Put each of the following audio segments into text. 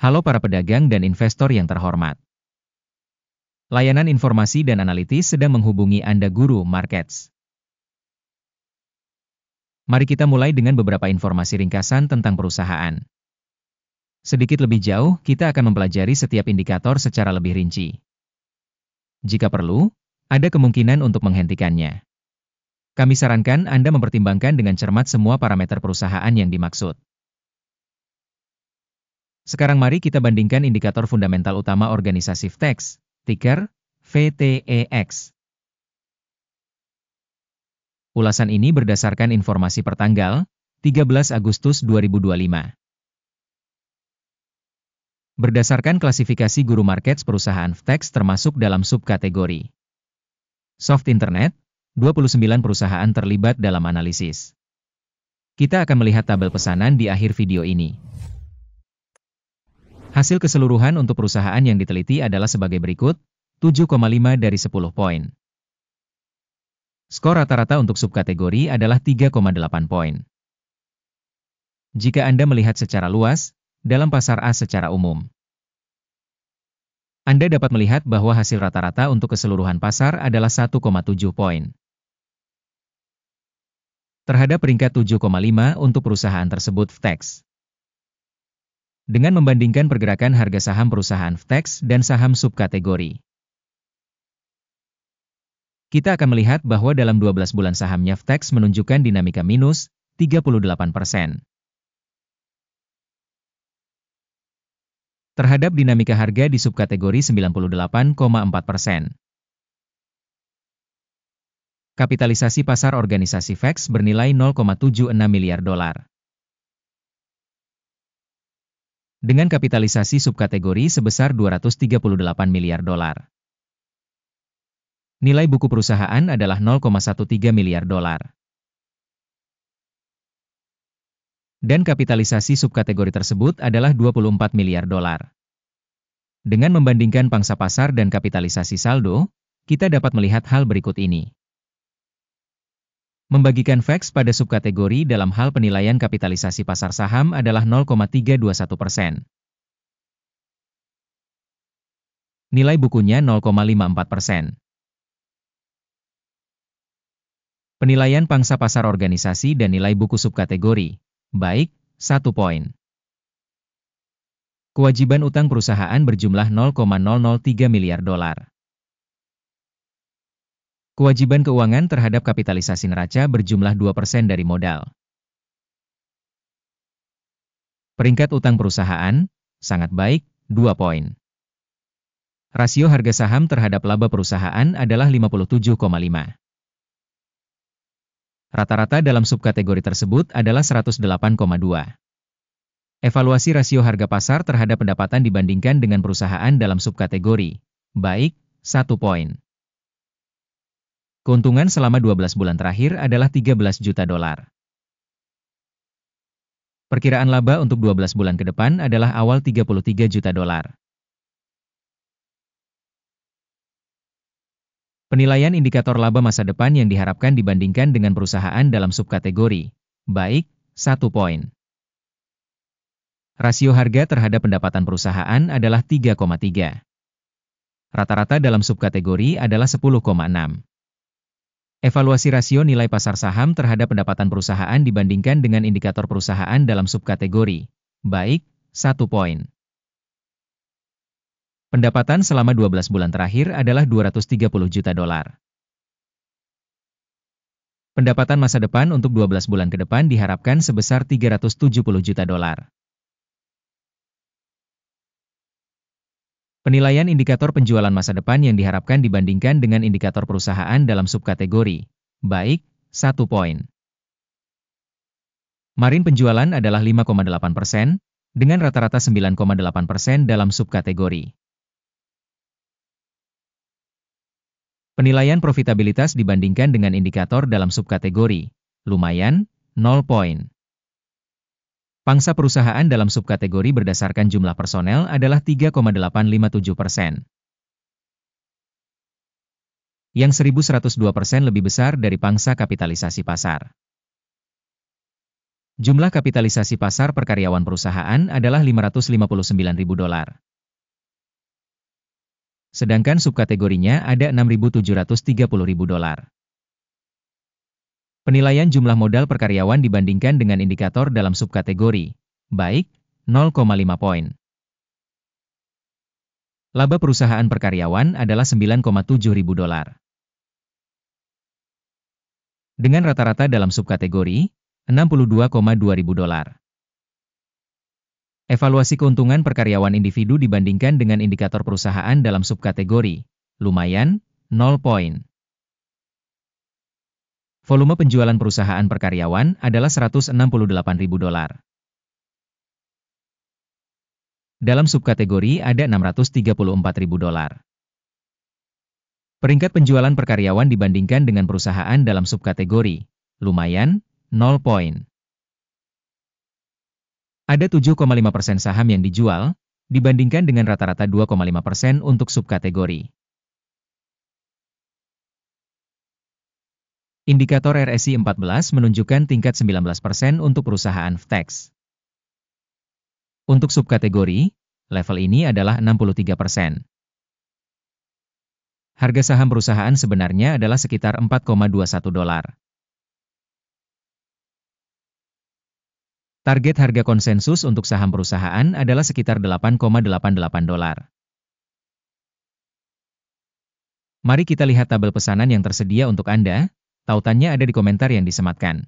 Halo para pedagang dan investor yang terhormat. Layanan informasi dan analitis sedang menghubungi Anda Guru Markets. Mari kita mulai dengan beberapa informasi ringkasan tentang perusahaan. Sedikit lebih jauh, kita akan mempelajari setiap indikator secara lebih rinci. Jika perlu, ada kemungkinan untuk menghentikannya. Kami sarankan Anda mempertimbangkan dengan cermat semua parameter perusahaan yang dimaksud. Sekarang mari kita bandingkan indikator fundamental utama organisasi VTEX, ticker VTEX. Ulasan ini berdasarkan informasi pertanggal 13 Agustus 2025. Berdasarkan klasifikasi Guru Markets perusahaan VTEX termasuk dalam subkategori Soft Internet, 29 perusahaan terlibat dalam analisis. Kita akan melihat tabel pesanan di akhir video ini. Hasil keseluruhan untuk perusahaan yang diteliti adalah sebagai berikut, 7,5 dari 10 poin. Skor rata-rata untuk subkategori adalah 3,8 poin. Jika Anda melihat secara luas, dalam pasar A secara umum, Anda dapat melihat bahwa hasil rata-rata untuk keseluruhan pasar adalah 1,7 poin. Terhadap peringkat 7,5 untuk perusahaan tersebut VTEX. Dengan membandingkan pergerakan harga saham perusahaan VTEX dan saham subkategori, kita akan melihat bahwa dalam 12 bulan sahamnya VTEX menunjukkan dinamika minus 38%. Terhadap dinamika harga di subkategori 98,4%. Kapitalisasi pasar organisasi VTEX bernilai 0,76 miliar dolar. Dengan kapitalisasi subkategori sebesar 238 miliar dolar. Nilai buku perusahaan adalah 0,13 miliar dolar. Dan kapitalisasi subkategori tersebut adalah 24 miliar dolar. Dengan membandingkan pangsa pasar dan kapitalisasi saldo, kita dapat melihat hal berikut ini. Membagikan VTEX pada subkategori dalam hal penilaian kapitalisasi pasar saham adalah 0,321%. Nilai bukunya 0,54%. Penilaian pangsa pasar organisasi dan nilai buku subkategori, baik, 1 poin. Kewajiban utang perusahaan berjumlah 0,003 miliar dolar. Kewajiban keuangan terhadap kapitalisasi neraca berjumlah 2% dari modal. Peringkat utang perusahaan, sangat baik, 2 poin. Rasio harga saham terhadap laba perusahaan adalah 57,5. Rata-rata dalam subkategori tersebut adalah 108,2. Evaluasi rasio harga pasar terhadap pendapatan dibandingkan dengan perusahaan dalam subkategori, baik, 1 poin. Keuntungan selama 12 bulan terakhir adalah 13 juta dolar. Perkiraan laba untuk 12 bulan ke depan adalah awal 33 juta dolar. Penilaian indikator laba masa depan yang diharapkan dibandingkan dengan perusahaan dalam subkategori, baik, 1 poin. Rasio harga terhadap pendapatan perusahaan adalah 3,3. Rata-rata dalam subkategori adalah 10,6. Evaluasi rasio nilai pasar saham terhadap pendapatan perusahaan dibandingkan dengan indikator perusahaan dalam subkategori, baik, 1 poin. Pendapatan selama 12 bulan terakhir adalah 230 juta dolar. Pendapatan masa depan untuk 12 bulan ke depan diharapkan sebesar 370 juta dolar. Penilaian indikator penjualan masa depan yang diharapkan dibandingkan dengan indikator perusahaan dalam subkategori, baik, 1 poin. Margin penjualan adalah 5,8%, dengan rata-rata 9,8% dalam subkategori. Penilaian profitabilitas dibandingkan dengan indikator dalam subkategori, lumayan, 0 poin. Pangsa perusahaan dalam subkategori berdasarkan jumlah personel adalah 3,857%. Yang 1.102% lebih besar dari pangsa kapitalisasi pasar. Jumlah kapitalisasi pasar per karyawan perusahaan adalah $559.000. Sedangkan subkategorinya ada $6.730.000. Penilaian jumlah modal per karyawan dibandingkan dengan indikator dalam subkategori, baik, 0,5 poin. Laba perusahaan per karyawan adalah $9,700. Dengan rata-rata dalam subkategori, $62,200. Evaluasi keuntungan per karyawan individu dibandingkan dengan indikator perusahaan dalam subkategori, lumayan, 0 poin. Volume penjualan perusahaan per karyawan adalah $168.000. Dalam subkategori ada $634.000. Peringkat penjualan per karyawan dibandingkan dengan perusahaan dalam subkategori, lumayan, 0 poin. Ada 7,5% saham yang dijual, dibandingkan dengan rata-rata 2,5% untuk subkategori. Indikator RSI 14 menunjukkan tingkat 19% untuk perusahaan VTEX. Untuk subkategori, level ini adalah 63%. Harga saham perusahaan sebenarnya adalah sekitar $4,21. Target harga konsensus untuk saham perusahaan adalah sekitar $8,88. Mari kita lihat tabel pesanan yang tersedia untuk Anda, tautannya ada di komentar yang disematkan.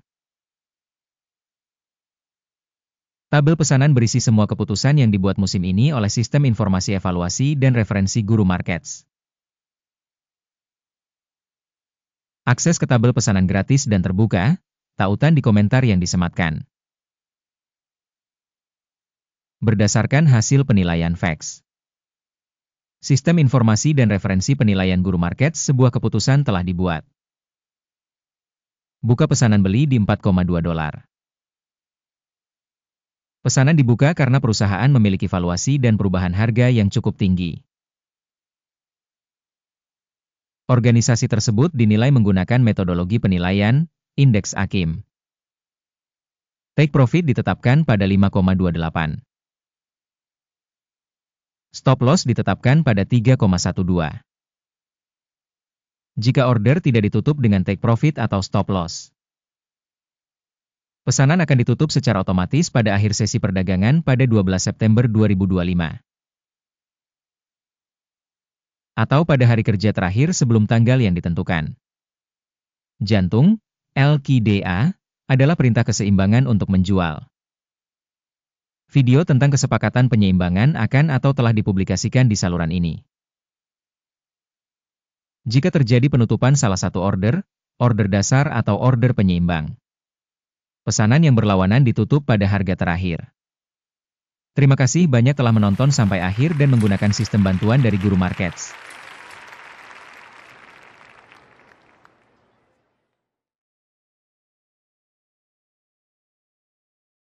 Tabel pesanan berisi semua keputusan yang dibuat musim ini oleh Sistem Informasi Evaluasi dan Referensi Guru Markets. Akses ke tabel pesanan gratis dan terbuka, tautan di komentar yang disematkan. Berdasarkan hasil penilaian VTEX. Sistem Informasi dan Referensi Penilaian Guru Markets, sebuah keputusan telah dibuat. Buka pesanan beli di $4,2. Pesanan dibuka karena perusahaan memiliki valuasi dan perubahan harga yang cukup tinggi. Organisasi tersebut dinilai menggunakan metodologi penilaian, indeks AKIM. Take profit ditetapkan pada 5,28. Stop loss ditetapkan pada 3,12. Jika order tidak ditutup dengan take profit atau stop loss, pesanan akan ditutup secara otomatis pada akhir sesi perdagangan pada 12 September 2025. Atau pada hari kerja terakhir sebelum tanggal yang ditentukan. Jantung, LQDA, adalah perintah keseimbangan untuk menjual. Video tentang kesepakatan penyeimbangan akan atau telah dipublikasikan di saluran ini. Jika terjadi penutupan salah satu order, order dasar atau order penyeimbang, pesanan yang berlawanan ditutup pada harga terakhir. Terima kasih banyak telah menonton sampai akhir dan menggunakan sistem bantuan dari Guru Markets.